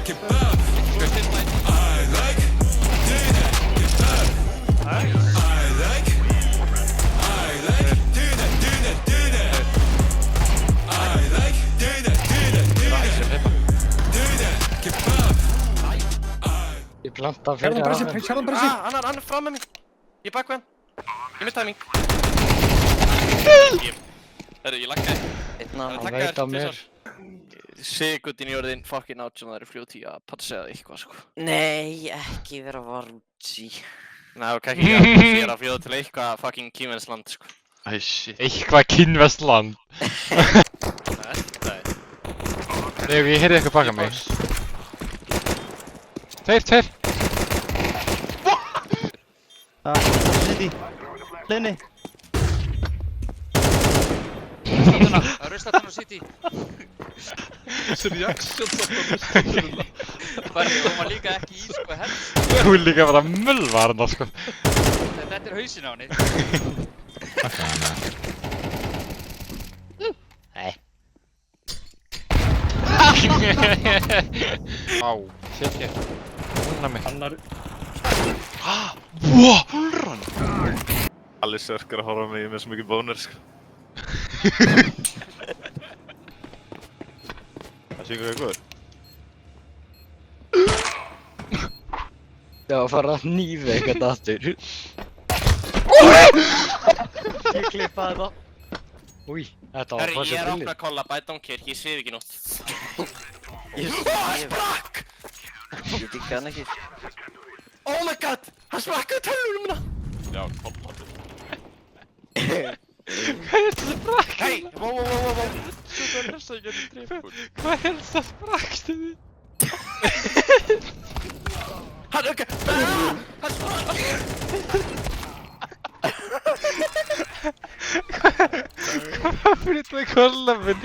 Ég planta fyrir Sjáðan bara sig. Hann er fram með mig. Ég bak við hann. Ég með timing. Herru, ég lagði. Hann veit á mér. Sigurdin í orðin fucking out sem það eru fljóti að patsa eða eitthvað sko. Nei, ekki vera varmtí. Nei, ok, ekki að sér að fljóða til eitthvað fucking kínversland sko. Æ, shit. Eitthvað kínversland. Nei. Nei, ég heyrði eitthvað baka mig. Tveir. City. Hlinni. Ruslatunna City. Þessi reaksjón samt á ruslatunna. Hún var líka ekki í sko helst. Hún er líka bara mölva þarna sko. Þetta er hausinn á henni. Nei. Á, shit ég. Húnna mig. Annar. Wow, húnrann. Allir sörkar að horfa á mig, ég er með svo mikið bónir sko. Það sé ykkur eitthvað? Já, fara að hnífa eitthvað aftur. Ég klippaði það. Új, þetta var Herru, hvað ég sem er billið. opna að kolla, I don't care, ég sef ekki nótt. Ég Sprakk! digga hann ekki. Oh my god! Hann sprakkaði tölvunum minna! Já, kolla. Hvað er þetta sprakk? Hei! Wow. Hvað er þetta sprakk til því? Hann ok! Hann sprakk! Hvað fyrir þetta kolla minn?